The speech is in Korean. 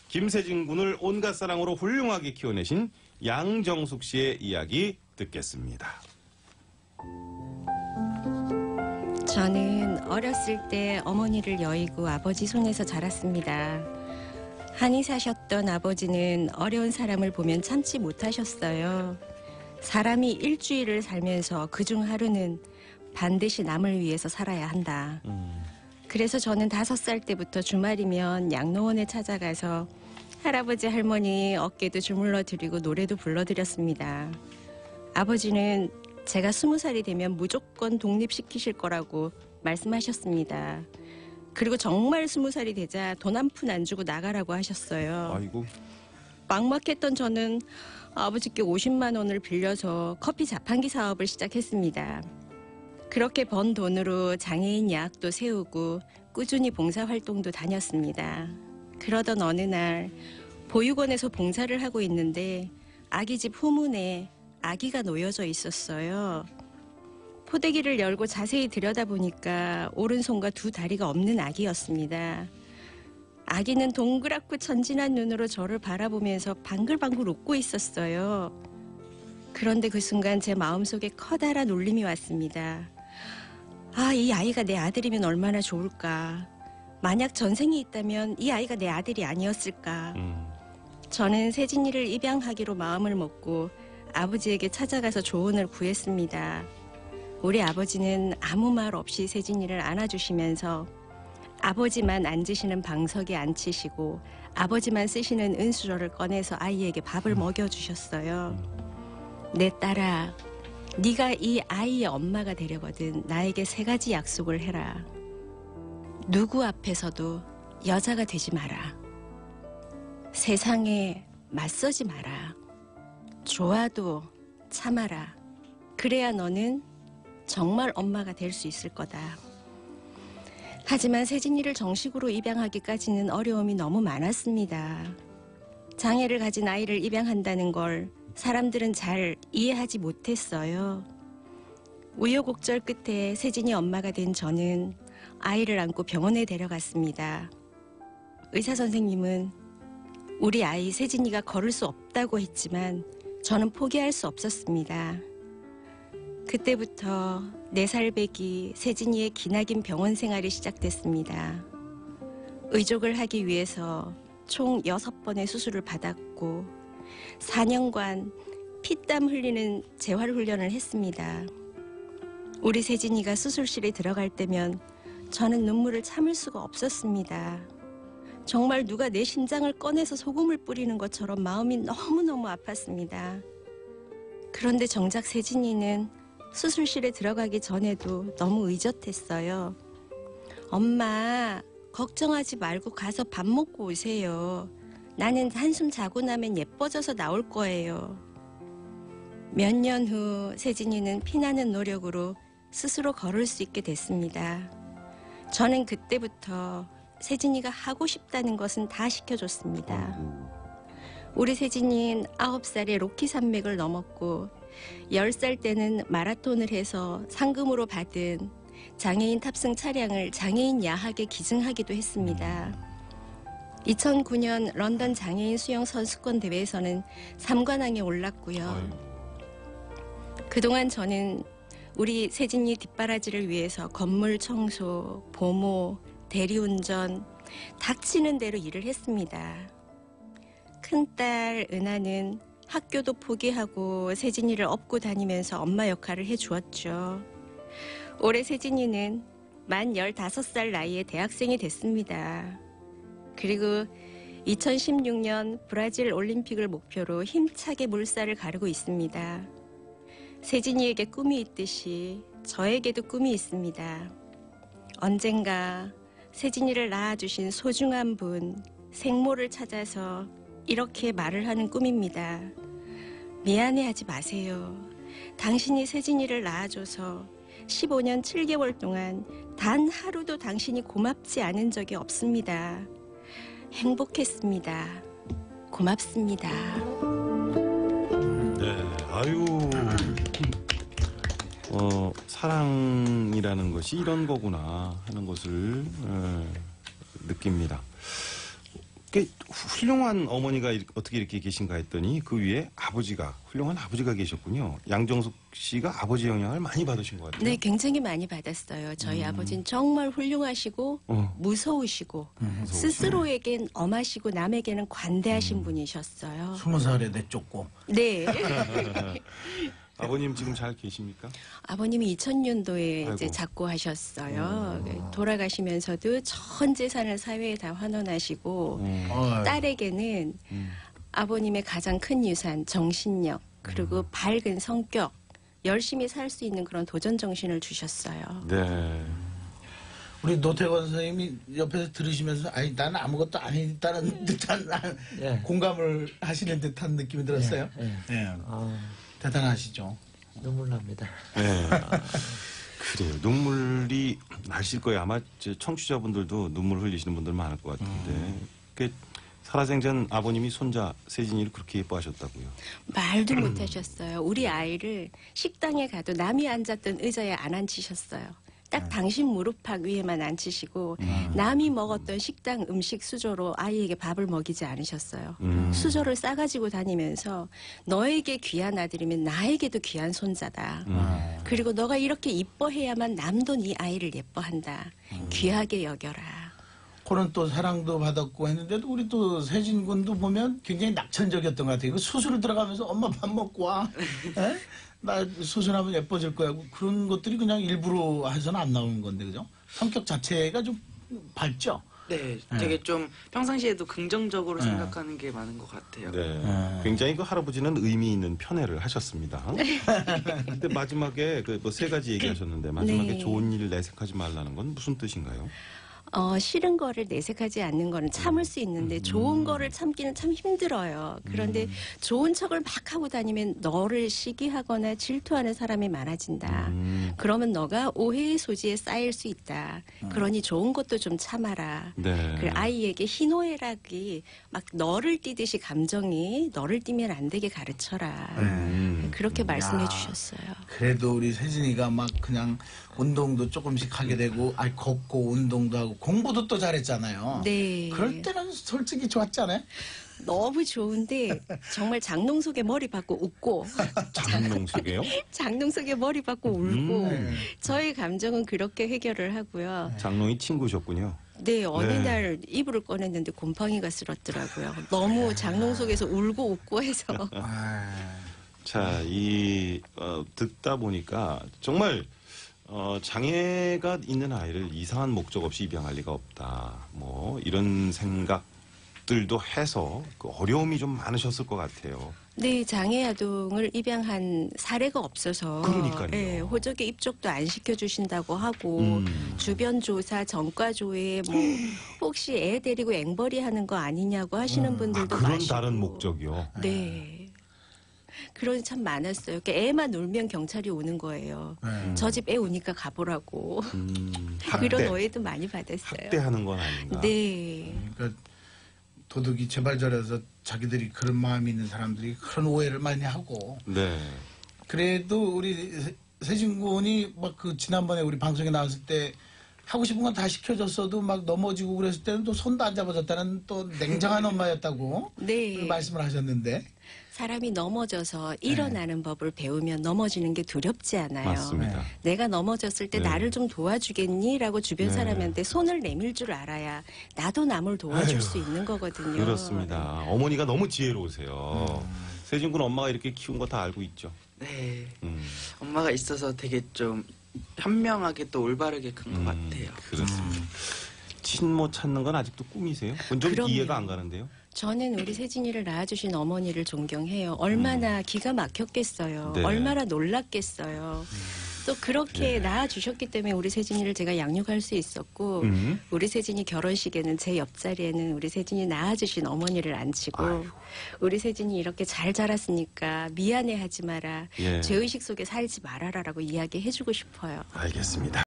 김세진 군을 온갖 사랑으로 훌륭하게 키워내신 양정숙 씨의 이야기 듣겠습니다. 저는 어렸을 때 어머니를 여의고 아버지 손에서 자랐습니다. 한의사셨던 아버지는 어려운 사람을 보면 참지 못하셨어요. 사람이 일주일을 살면서 그중 하루는 반드시 남을 위해서 살아야 한다. 그래서 저는 5살 때부터 주말이면 양로원에 찾아가서 할아버지 할머니 어깨도 주물러 드리고 노래도 불러드렸습니다. 아버지는 제가 20살이 되면 무조건 독립시키실 거라고 말씀하셨습니다. 그리고 정말 20살이 되자 돈 한 푼 안 주고 나가라고 하셨어요. 아이고. 막막했던 저는 아버지께 50만 원을 빌려서 커피 자판기 사업을 시작했습니다. 그렇게 번 돈으로 장애인 야학도 세우고 꾸준히 봉사활동도 다녔습니다. 그러던 어느 날 보육원에서 봉사를 하고 있는데 아기집 후문에 아기가 놓여져 있었어요. 포대기를 열고 자세히 들여다보니까 오른손과 두 다리가 없는 아기였습니다. 아기는 동그랗고 천진한 눈으로 저를 바라보면서 방글방글 웃고 있었어요. 그런데 그 순간 제 마음속에 커다란 울림이 왔습니다. 아, 이 아이가 내 아들이면 얼마나 좋을까. 만약 전생이 있다면 이 아이가 내 아들이 아니었을까. 저는 세진이를 입양하기로 마음을 먹고 아버지에게 찾아가서 조언을 구했습니다. 우리 아버지는 아무 말 없이 세진이를 안아주시면서 아버지만 앉으시는 방석에 앉히시고 아버지만 쓰시는 은수저를 꺼내서 아이에게 밥을 먹여주셨어요. 내 딸아, 네가 이 아이의 엄마가 되려거든 나에게 3가지 약속을 해라. 누구 앞에서도 여자가 되지 마라. 세상에 맞서지 마라. 좋아도 참아라. 그래야 너는 정말 엄마가 될 수 있을 거다. 하지만 세진이를 정식으로 입양하기까지는 어려움이 너무 많았습니다. 장애를 가진 아이를 입양한다는 걸 사람들은 잘 이해하지 못했어요. 우여곡절 끝에 세진이 엄마가 된 저는 아이를 안고 병원에 데려갔습니다. 의사 선생님은 우리 아이 세진이가 걸을 수 없다고 했지만 저는 포기할 수 없었습니다. 그때부터 4살 배기 세진이의 기나긴 병원 생활이 시작됐습니다. 의족을 하기 위해서 총 6번의 수술을 받았고 4년간 피땀 흘리는 재활훈련을 했습니다. 우리 세진이가 수술실에 들어갈 때면 저는 눈물을 참을 수가 없었습니다. 정말 누가 내 심장을 꺼내서 소금을 뿌리는 것처럼 마음이 너무너무 아팠습니다. 그런데 정작 세진이는 수술실에 들어가기 전에도 너무 의젓했어요. 엄마, 걱정하지 말고 가서 밥 먹고 오세요. 나는 한숨 자고 나면 예뻐져서 나올 거예요. 몇 년 후 세진이는 피나는 노력으로 스스로 걸을 수 있게 됐습니다. 저는 그때부터 세진이가 하고 싶다는 것은 다 시켜줬습니다. 우리 세진이는 9살에 로키 산맥을 넘었고 10살 때는 마라톤을 해서 상금으로 받은 장애인 탑승 차량을 장애인 야학에 기증하기도 했습니다. 2009년 런던 장애인 수영 선수권 대회에서는 3관왕에 올랐고요. 그동안 저는 우리 세진이 뒷바라지를 위해서 건물 청소, 보모, 대리운전, 닥치는 대로 일을 했습니다. 큰딸 은하는 학교도 포기하고 세진이를 업고 다니면서 엄마 역할을 해주었죠. 올해 세진이는 만 15살 나이에 대학생이 됐습니다. 그리고 2016년 브라질 올림픽을 목표로 힘차게 물살을 가르고 있습니다. 세진이에게 꿈이 있듯이 저에게도 꿈이 있습니다. 언젠가 세진이를 낳아주신 소중한 분, 생모를 찾아서 이렇게 말을 하는 꿈입니다. 미안해하지 마세요. 당신이 세진이를 낳아줘서 15년 7개월 동안 단 하루도 당신이 고맙지 않은 적이 없습니다. 행복했습니다. 고맙습니다. 네, 아유. 사랑이라는 것이 이런 거구나 하는 것을 느낍니다. 훌륭한 어머니가 어떻게 이렇게 계신가 했더니 그 위에 아버지가 훌륭한 아버지가 계셨군요. 양정숙 씨가 아버지 영향을 많이 받으신 것 같아요. 네, 굉장히 많이 받았어요. 저희 아버지는 정말 훌륭하시고 무서우시고 스스로에겐 엄하시고 남에게는 관대하신 분이셨어요. 20살에 내쫓고. 네. 아버님 지금 잘 계십니까? 아버님이 2000년도에 이제 아이고. 작고하셨어요. 돌아가시면서도 전 재산을 사회에 다 환원하시고 어이. 딸에게는 아버님의 가장 큰 유산, 정신력, 그리고 밝은 성격, 열심히 살 수 있는 그런 도전 정신을 주셨어요. 네. 우리 노태권 선생님이 옆에서 들으시면서 아니 나는 아무것도 아니다는 듯한 예. 공감을 하시는 듯한 느낌이 들었어요. 예, 예. 예. 대단하시죠. 눈물 납니다. 네. 그래요. 눈물이 나실 거예요. 아마 청취자분들도 눈물 흘리시는 분들 많을 것 같은데. 그 살아생전 아버님이 손자 세진이를 그렇게 예뻐하셨다고요. 말도 못 하셨어요. 우리 아이를 식당에 가도 남이 앉았던 의자에 안 앉히셨어요. 딱 당신 무릎팍 위에만 앉히시고 남이 먹었던 식당 음식 수저로 아이에게 밥을 먹이지 않으셨어요. 수저를 싸가지고 다니면서 너에게 귀한 아들이면 나에게도 귀한 손자다. 그리고 너가 이렇게 이뻐해야만 남도 네 아이를 예뻐한다. 귀하게 여겨라. 그런 또 사랑도 받았고 했는데도 우리 또 세진 군도 보면 굉장히 낙천적이었던 것 같아요. 수술 들어가면서 엄마 밥 먹고 와. 에? 나 수술하면 예뻐질 거야. 그런 것들이 그냥 일부러 해서는 안 나오는 건데 그죠? 성격 자체가 좀 밝죠? 네, 되게 좀 평상시에도 긍정적으로 생각하는 게 많은 것 같아요. 네. 굉장히 그 할아버지는 의미 있는 편애를 하셨습니다. 근데 마지막에 그 뭐 세 가지 얘기하셨는데 마지막에 네. 좋은 일 내색하지 말라는 건 무슨 뜻인가요? 싫은 거를 내색하지 않는 거는 참을 수 있는데 좋은 거를 참기는 참 힘들어요. 그런데 좋은 척을 막 하고 다니면 너를 시기하거나 질투하는 사람이 많아진다. 그러면 너가 오해의 소지에 쌓일 수 있다. 그러니 좋은 것도 좀 참아라. 네. 그 아이에게 희노애락이 막 너를 띠듯이 감정이 너를 띠면 안 되게 가르쳐라. 그렇게 말씀해 주셨어요. 그래도 우리 세진이가 막 그냥 운동도 조금씩 하게 되고 걷고 운동도 하고 공부도 또 잘했잖아요. 네. 그럴 때는 솔직히 좋았지 않아요? 너무 좋은데 정말 장롱 속에 머리 박고 웃고 장롱 속에요? 장롱 속에 머리 박고 울고 저희 감정은 그렇게 해결을 하고요. 장롱이 친구셨군요. 네, 어느 네. 날 이불을 꺼냈는데 곰팡이가 쓸었더라고요. 너무 장롱 속에서 울고 웃고 해서. 자, 듣다 보니까 정말 장애가 있는 아이를 이상한 목적 없이 입양할 리가 없다. 뭐 이런 생각들도 해서 그 어려움이 좀 많으셨을 것 같아요. 네, 장애 아동을 입양한 사례가 없어서 그러니까요. 네, 호적에 입적도 안 시켜주신다고 하고 주변 조사, 전과 조회 뭐 혹시 애 데리고 앵벌이 하는 거 아니냐고 하시는 분들도 그런 마시고. 다른 목적이요. 네. 그런 참 많았어요. 그러니까 애만 울면 경찰이 오는 거예요. 저 집 애 오니까 가보라고. 그런 오해도 많이 받았어요. 학대하는 건 아닌가. 네. 그러니까 도둑이 제발저려서 자기들이 그런 마음이 있는 사람들이 그런 오해를 많이 하고 네. 그래도 우리 세진 군이 막 그 지난번에 우리 방송에 나왔을 때 하고 싶은 건 다 시켜줬어도 막 넘어지고 그랬을 때는 또 손도 안 잡아줬다는 또 냉정한 엄마였다고 네. 말씀을 하셨는데 사람이 넘어져서 일어나는 법을 배우면 넘어지는 게 두렵지 않아요. 맞습니다. 내가 넘어졌을 때 네. 나를 좀 도와주겠니?라고 주변 네. 사람한테 손을 내밀 줄 알아야 나도 남을 도와줄 아유, 수 있는 거거든요. 그렇습니다. 어머니가 너무 지혜로우세요. 세진 군 엄마가 이렇게 키운 거 다 알고 있죠. 네, 음, 엄마가 있어서 되게 좀 현명하게 또 올바르게 큰 것 같아요. 그렇습니다. 친모 찾는 건 아직도 꿈이세요? 그건 좀 그럼요. 이해가 안 가는데요. 저는 우리 세진이를 낳아주신 어머니를 존경해요. 얼마나 기가 막혔겠어요. 네. 얼마나 놀랐겠어요. 또 그렇게 낳아주셨기 때문에 우리 세진이를 제가 양육할 수 있었고 우리 세진이 결혼식에는 제 옆자리에는 우리 세진이 낳아주신 어머니를 앉히고 아이고. 우리 세진이 이렇게 잘 자랐으니까 미안해하지 마라. 예. 죄의식 속에 살지 말아라라고 이야기해주고 싶어요. 알겠습니다.